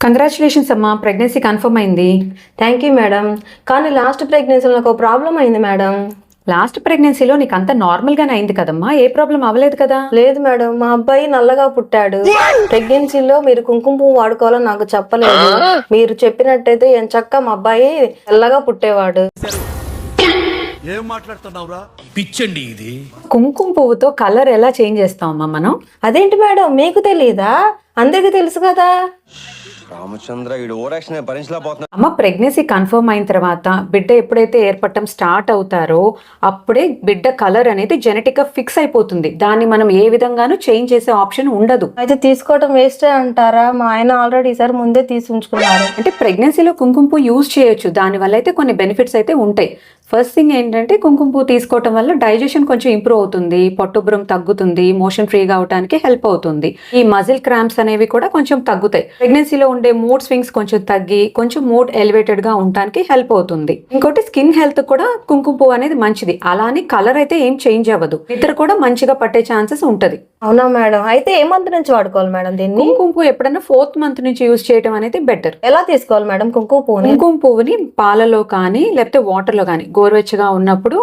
Congratulations అమ్మా, pregnancy confirm అయింది. Thank you madam. కానీ లాస్ట్ ప్రెగ్నెన్సీలో నాకు ప్రాబ్లం అయింది మేడం. లాస్ట్ ప్రెగ్నెన్సీలో నీకు అంత నార్మల్గానే అయింది కదమ్మా, ఏ ప్రాబ్లం అవ్వలేదు కదా? లేదు మేడం, మా అబ్బాయి నల్లగా పుట్టాడు. ప్రెగ్నెన్సీలో మీరు కుంకుమ పువ్వు వాడుకోవాలని నాకు చెప్పలేదు. మీరు చెప్పినట్టయితే ఎంచక్కా మా అబ్బాయి తెల్లగా పుట్టేవాడు. ఏం మాట్లాడుతున్నావురా? పిచ్చండి ఇది. కుంకుమ పువ్వుతో కలర్ ఎలా చేంజ్ చేస్తామమ్మా మనం? అదేంటి మేడం, మీకు తెలియదా? అందరికి తెలుసు కదా. రామచంద్ర వీడు ఓరాక్షన్ భరించలేకపోతున్నా. అమ్మ, ప్రెగ్నెన్సీ కన్ఫర్మ్ అయిన తర్వాత బిడ్డ ఎప్పుడైతే ఏర్పడటం స్టార్ట్ అవుతారో అప్పుడే బిడ్డ కలర్ అనేది జెనెటిక్ గా ఫిక్స్ అయిపోతుంది. దాన్ని మనం ఏ విధంగానూ చేంజ్ చేసే ఆప్షన్ ఉండదు. అయితే తీసుకోవడం వేస్టే అంటారా? మా ఆయన ఆల్రెడీ ఈసారి ముందే తీసి ఉంచుకున్నారు. అంటే ప్రెగ్నెన్సీలో కుంకుమ పువ్వు యూజ్ చేయొచ్చు, దానివల్ల అయితే కొన్ని బెనిఫిట్స్ అయితే ఉంటాయి. ఫస్ట్ థింగ్ ఏంటంటే కుంకుమ పువ్వు తీసుకోవటం వల్ల డైజెషన్ కొంచెం ఇంప్రూవ్ అవుతుంది, పొట్టుబ్రం తగ్గుతుంది, మోషన్ ఫ్రీగా అవడానికి హెల్ప్ అవుతుంది. ఈ మజిల్ క్రాంప్స్ అనేవి కూడా కొంచెం తగ్గుతాయి. ప్రెగ్నెన్సీలో ఉండే మూడ్ స్వింగ్స్ కొంచెం తగ్గి కొంచెం మూడ్ ఎలివేటెడ్ గా ఉండడానికి హెల్ప్ అవుతుంది. ఇంకోటి స్కిన్ హెల్త్ కూడా కుంకుమ పువ్వు అనేది మంచిది. అలానే కలర్ అయితే ఏం చేంజ్ అవ్వదు, నిద్ర కూడా మంచిగా పట్టే ఛాన్సెస్ ఉంటది. అవునా మేడం? అయితే ఏ మంత్ నుంచి వాడుకోవాలి మేడం దీన్ని? కుంకుమ పువ్వు ఎప్పుడైనా 4th మంత్ నుంచి యూజ్ చేయడం అనేది బెటర్. ఎలా తీసుకోవాలి మేడం కుంకుమ పువ్వుని? కుంకుమ పువ్వుని పాలలో కానీ లేకపోతే వాటర్ లో కానీ గోరువెచ్చగా ఉన్నప్పుడు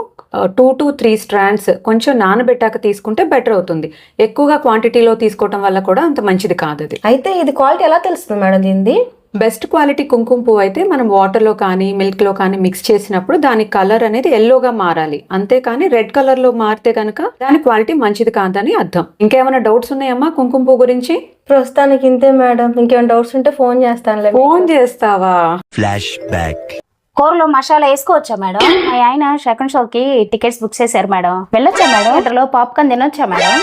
2 to 3 స్ట్రాండ్స్ కొంచెం నానబెట్టాక తీసుకుంటే బెటర్ అవుతుంది. ఎక్కువగా క్వాంటిటీలో తీసుకోవడం వల్ల కూడా అంత మంచిది కాదు అది. అయితే ఇది క్వాలిటీ ఎలా తెలుస్తుంది మేడం దీనిది? బెస్ట్ క్వాలిటీ కుంకుమ పువ్వు అయితే మనం వాటర్లో కానీ మిల్క్లో కానీ మిక్స్ చేసినప్పుడు దాని కలర్ అనేది ఎల్లోగా మారాలి. అంతేకాని రెడ్ కలర్లో మారితే కనుక దాని క్వాలిటీ మంచిది కాదని అర్థం. ఇంకేమైనా డౌట్స్ ఉన్నాయమ్మా కుంకుమ పువ్వు గురించి? ప్రస్తుతానికి ఇంతే మేడం. ఇంకేమైనా డౌట్స్ ఉంటే ఫోన్ చేస్తానులే. ఫోన్ చేస్తావా? Flash back. కూరలో మసాలా వేసుకోవచ్చా మేడం? మా ఆయన సెకండ్ షోకి టికెట్స్ బుక్ చేశారు మేడం. వెళ్ళొచ్చా మేడం? థియేటర్లో పాప్కార్న్ తినొచ్చా మేడం?